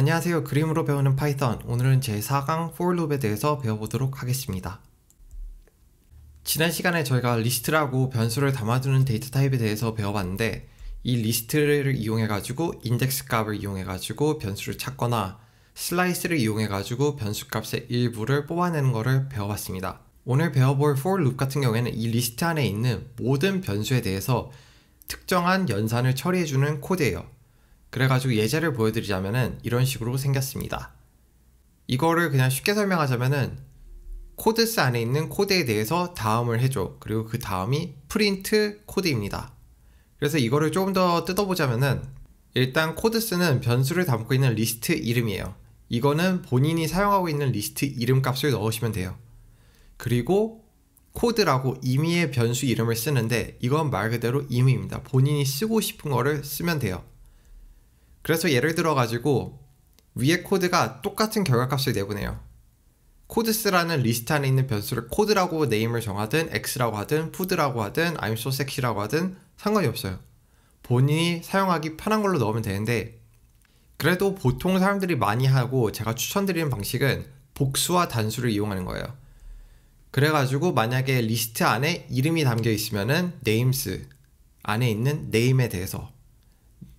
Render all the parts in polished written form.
안녕하세요. 그림으로 배우는 파이썬. 오늘은 제4강 for loop에 대해서 배워보도록 하겠습니다. 지난 시간에 저희가 리스트라고 변수를 담아두는 데이터 타입에 대해서 배워봤는데, 이 리스트를 이용해가지고 인덱스 값을 이용해가지고 변수를 찾거나 슬라이스를 이용해가지고 변수 값의 일부를 뽑아내는 것을 배워봤습니다. 오늘 배워볼 for loop 같은 경우에는 이 리스트 안에 있는 모든 변수에 대해서 특정한 연산을 처리해주는 코드예요. 그래가지고 예제를 보여드리자면은 이런 식으로 생겼습니다. 이거를 그냥 쉽게 설명하자면은 코드스 안에 있는 코드에 대해서 다음을 해줘. 그리고 그 다음이 프린트 코드입니다. 그래서 이거를 조금 더 뜯어보자면은 일단 코드스는 변수를 담고 있는 리스트 이름이에요. 이거는 본인이 사용하고 있는 리스트 이름 값을 넣으시면 돼요. 그리고 코드라고 임의의 변수 이름을 쓰는데 이건 말 그대로 임의입니다. 본인이 쓰고 싶은 거를 쓰면 돼요. 그래서 예를 들어 가지고 위에 코드가 똑같은 결과값을 내보내요. 코드스라는 리스트 안에 있는 변수를 코드라고 네임을 정하든 x라고 하든 푸드라고 하든 I'm so sexy라고 하든 상관이 없어요. 본인이 사용하기 편한 걸로 넣으면 되는데, 그래도 보통 사람들이 많이 하고 제가 추천드리는 방식은 복수와 단수를 이용하는 거예요. 그래가지고 만약에 리스트 안에 이름이 담겨 있으면은 names 안에 있는 name에 대해서,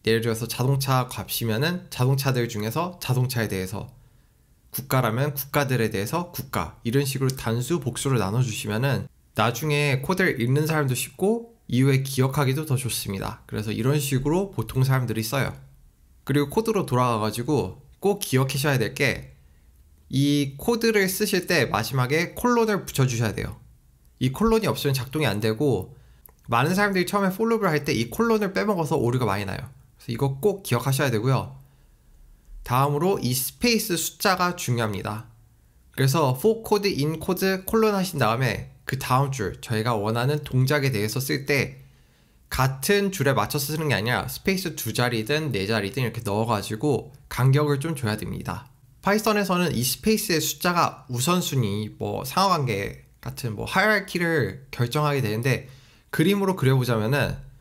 예를 들어서 자동차 값이면은 자동차들 중에서 자동차에 대해서, 국가라면 국가들에 대해서 국가, 이런 식으로 단수 복수로 나눠주시면은 나중에 코드를 읽는 사람도 쉽고 이후에 기억하기도 더 좋습니다. 그래서 이런 식으로 보통 사람들이 써요. 그리고 코드로 돌아가가지고 꼭 기억하셔야 될 게, 이 코드를 쓰실 때 마지막에 콜론을 붙여주셔야 돼요. 이 콜론이 없으면 작동이 안 되고, 많은 사람들이 처음에 for loop을 할 때 이 콜론을 빼먹어서 오류가 많이 나요. 그래서 이거 꼭 기억하셔야 되고요. 다음으로 이 스페이스 숫자가 중요합니다. 그래서 for code in code 콜론 하신 다음에 그 다음 줄, 저희가 원하는 동작에 대해서 쓸 때 같은 줄에 맞춰서 쓰는 게 아니라 스페이스 2자리든 4자리든 이렇게 넣어가지고 간격을 좀 줘야 됩니다. 파이썬에서는 이 스페이스의 숫자가 우선순위, 상하관계 같은 하이라키를 결정하게 되는데, 그림으로 그려보자면은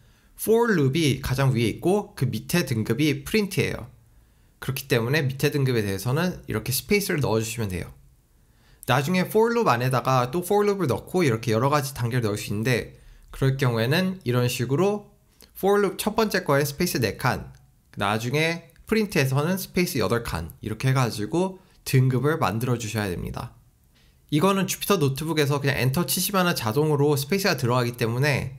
for loop이 가장 위에 있고 그 밑에 등급이 print예요. 그렇기 때문에 밑에 등급에 대해서는 이렇게 스페이스를 넣어주시면 돼요. 나중에 for loop 안에다가 또 for loop을 넣고 이렇게 여러 가지 단계를 넣을 수 있는데, 그럴 경우에는 이런 식으로 for loop 첫 번째 거에 스페이스 4칸, 나중에 print에서는 스페이스 8칸, 이렇게 해가지고 등급을 만들어 주셔야 됩니다. 이거는 주피터 노트북에서 그냥 엔터 치시면 자동으로 스페이스가 들어가기 때문에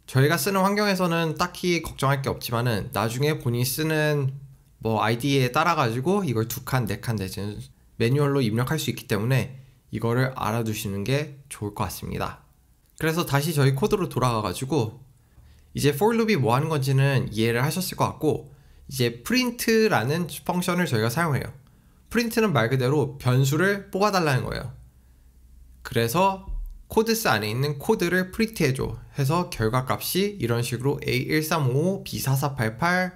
저희가 쓰는 환경에서는 딱히 걱정할 게 없지만은, 나중에 본인이 쓰는 ID에 따라가지고 이걸 2칸, 4칸 내지는 매뉴얼로 입력할 수 있기 때문에 이거를 알아두시는 게 좋을 것 같습니다. 그래서 다시 저희 코드로 돌아가가지고 이제 for loop이 뭐 하는 건지는 이해를 하셨을 것 같고, 이제 print라는 펑션을 저희가 사용해요. print는 말 그대로 변수를 뽑아달라는 거예요. 그래서 코드스 안에 있는 코드를 프린트 해줘 해서 결과값이 이런 식으로 A1355, B4488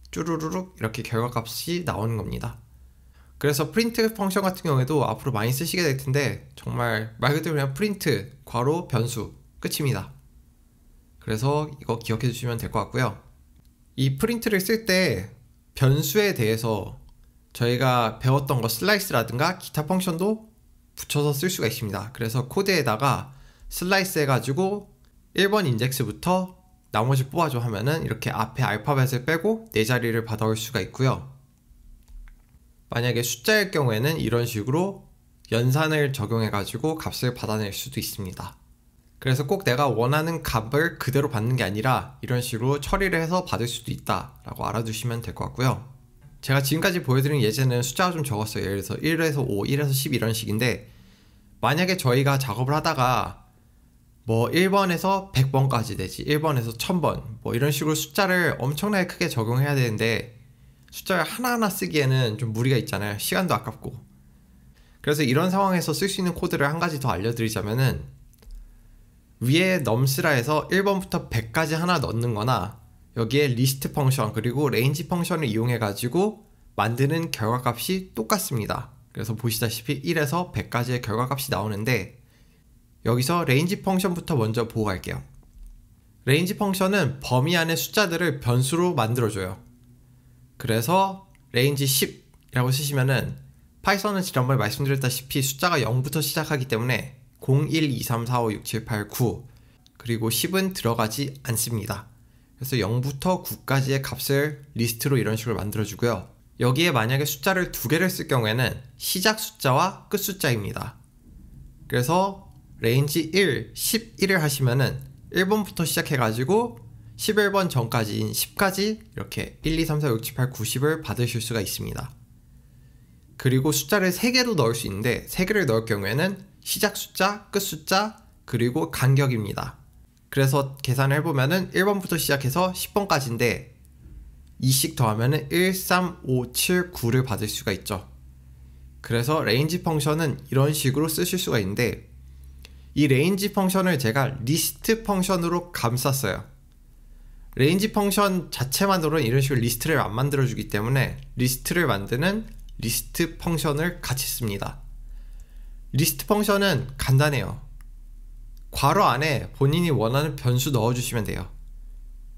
쭈루루룩 이렇게 결과값이 나오는 겁니다. 그래서 프린트 펑션 같은 경우에도 앞으로 많이 쓰시게 될 텐데, 정말 말 그대로 그냥 프린트, 괄호, 변수, 끝입니다. 그래서 이거 기억해 주시면 될 것 같고요. 이 프린트를 쓸 때 변수에 대해서 저희가 배웠던 거 슬라이스라든가 기타 펑션도 붙여서 쓸 수가 있습니다. 그래서 코드에다가 슬라이스 해가지고 1번 인덱스부터 나머지 뽑아줘 하면은 이렇게 앞에 알파벳을 빼고 4자리를 받아올 수가 있고요. 만약에 숫자일 경우에는 이런 식으로 연산을 적용해가지고 값을 받아낼 수도 있습니다. 그래서 꼭 내가 원하는 값을 그대로 받는 게 아니라 이런 식으로 처리를 해서 받을 수도 있다 라고 알아두시면 될 것 같고요. 제가 지금까지 보여드린 예제는 숫자가 좀 적었어요. 예를 들어서 1에서 5, 1에서 10 이런 식인데, 만약에 저희가 작업을 하다가 1번에서 100번까지 되지, 1번에서 1000번 이런 식으로 숫자를 엄청나게 크게 적용해야 되는데, 숫자를 하나하나 쓰기에는 좀 무리가 있잖아요. 시간도 아깝고. 그래서 이런 상황에서 쓸 수 있는 코드를 한 가지 더 알려드리자면은, 위에 nums라 해서 1번부터 100까지 하나 넣는 거나, 여기에 리스트 펑션 그리고 range 펑션을 이용해 가지고 만드는 결과값이 똑같습니다. 그래서 보시다시피 1에서 100까지의 결과값이 나오는데, 여기서 range 펑션부터 먼저 보고 갈게요. range 펑션은 범위 안의 숫자들을 변수로 만들어줘요. 그래서 range 10 라고 쓰시면은 파이썬은 지난번에 말씀드렸다시피 숫자가 0부터 시작하기 때문에 0, 1, 2, 3, 4, 5, 6, 7, 8, 9 그리고 10은 들어가지 않습니다. 그래서 0부터 9까지의 값을 리스트로 이런 식으로 만들어주고요. 여기에 만약에 숫자를 두 개를 쓸 경우에는 시작 숫자와 끝 숫자입니다. 그래서 range 1, 11을 하시면은 1번부터 시작해가지고 11번 전까지인 10까지 이렇게 1, 2, 3, 4, 5, 6, 7, 8, 9, 10을 받으실 수가 있습니다. 그리고 숫자를 3개로 넣을 수 있는데 3개를 넣을 경우에는 시작 숫자, 끝 숫자, 그리고 간격입니다. 그래서 계산을 해보면은 1번부터 시작해서 10번까지인데 2씩 더하면은 1, 3, 5, 7, 9를 받을 수가 있죠. 그래서 range 펑션은 이런 식으로 쓰실 수가 있는데 이 range 펑션을 제가 list 펑션으로 감쌌어요. range 펑션 자체만으로는 이런 식으로 리스트를 안 만들어주기 때문에 리스트를 만드는 리스트 펑션을 같이 씁니다. 리스트 펑션은 간단해요. 괄호 안에 본인이 원하는 변수 넣어주시면 돼요.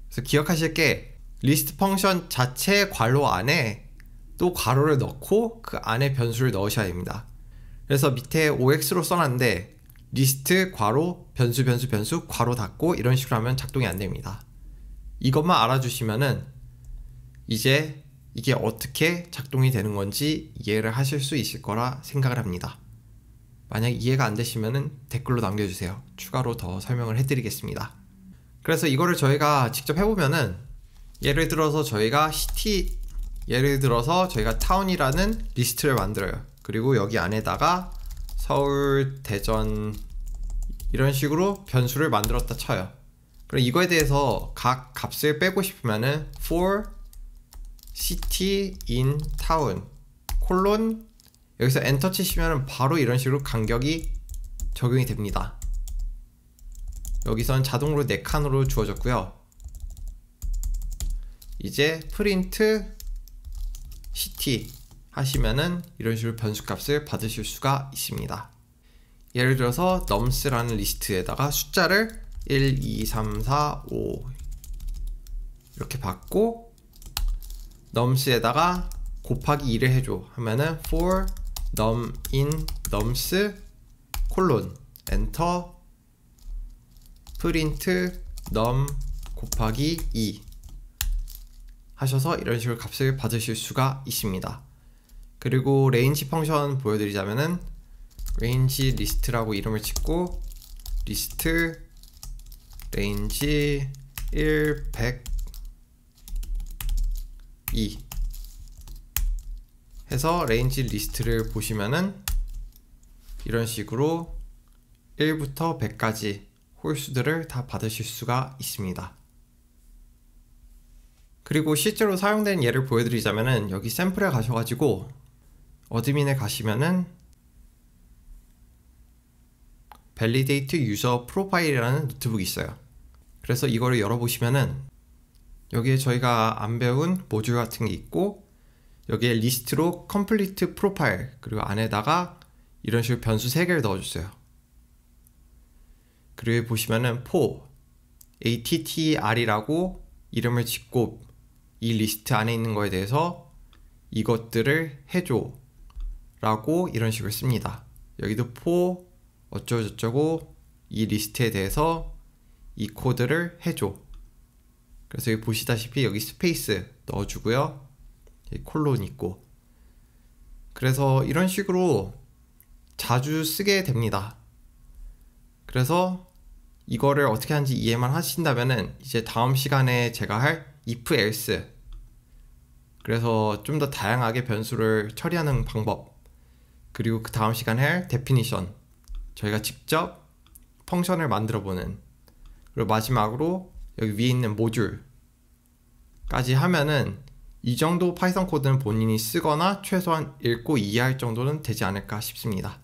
그래서 기억하실 게 리스트 펑션 자체의 괄호 안에 또 괄호를 넣고 그 안에 변수를 넣으셔야 됩니다. 그래서 밑에 OX로 써놨는데 리스트 괄호 변수 변수 변수 괄호 닫고 이런 식으로 하면 작동이 안 됩니다. 이것만 알아주시면은 이제 이게 어떻게 작동이 되는 건지 이해를 하실 수 있을 거라 생각을 합니다. 만약 이해가 안 되시면은 댓글로 남겨주세요. 추가로 더 설명을 해드리겠습니다. 그래서 이거를 저희가 직접 해보면은 예를 들어서 저희가 타운이라는 리스트를 만들어요. 그리고 여기 안에다가 서울, 대전 이런 식으로 변수를 만들었다 쳐요. 그럼 이거에 대해서 각 값을 빼고 싶으면은 for city in town 콜론 여기서 엔터 치시면 바로 이런 식으로 간격이 적용이 됩니다. 여기선 자동으로 4칸으로 주어졌고요. 이제 프린트 city 하시면은 이런 식으로 변수 값을 받으실 수가 있습니다. 예를 들어서 nums라는 리스트에다가 숫자를 1, 2, 3, 4, 5 이렇게 받고 nums에다가 곱하기 2를 해줘 하면은 for num in nums 콜론 엔터 프린트 num 곱하기 2 하셔서 이런 식으로 값을 받으실 수가 있습니다. 그리고 range 펑션 보여드리자면은 range list라고 이름을 짓고 list range 1, 100 2 해서 range 리스트를 보시면은 이런 식으로 1부터 100까지 홀수들을 다 받으실 수가 있습니다. 그리고 실제로 사용된 예를 보여드리자면은 여기 샘플에 가셔가지고 어드민에 가시면은 validate user profile이라는 노트북이 있어요. 그래서 이거를 열어보시면은 여기에 저희가 안 배운 모듈 같은 게 있고 여기에 리스트로 complete profile 그리고 안에다가 이런 식으로 변수 3개를 넣어줬어요. 그리고 보시면은 for attr이라고 이름을 짓고 이 리스트 안에 있는 거에 대해서 이것들을 해줘 라고 이런 식으로 씁니다. 여기도 for 어쩌고저쩌고 이 리스트에 대해서 이 코드를 해줘. 그래서 여기 보시다시피 여기 스페이스 넣어주고요. 여기 콜론 있고. 그래서 이런 식으로 자주 쓰게 됩니다. 그래서 이거를 어떻게 하는지 이해만 하신다면은 이제 다음 시간에 제가 할 if else 그래서 좀 더 다양하게 변수를 처리하는 방법 그리고 그 다음 시간에 할 definition 저희가 직접 펑션을 만들어 보는 그리고 마지막으로 여기 위에 있는 모듈까지 하면은 이 정도 파이썬 코드는 본인이 쓰거나 최소한 읽고 이해할 정도는 되지 않을까 싶습니다.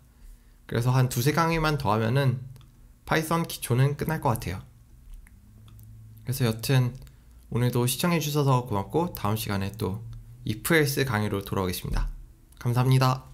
그래서 한 2-3강의만 더 하면은 파이썬 기초는 끝날 것 같아요. 그래서 여튼 오늘도 시청해 주셔서 고맙고 다음 시간에 또 if else 강의로 돌아오겠습니다. 감사합니다.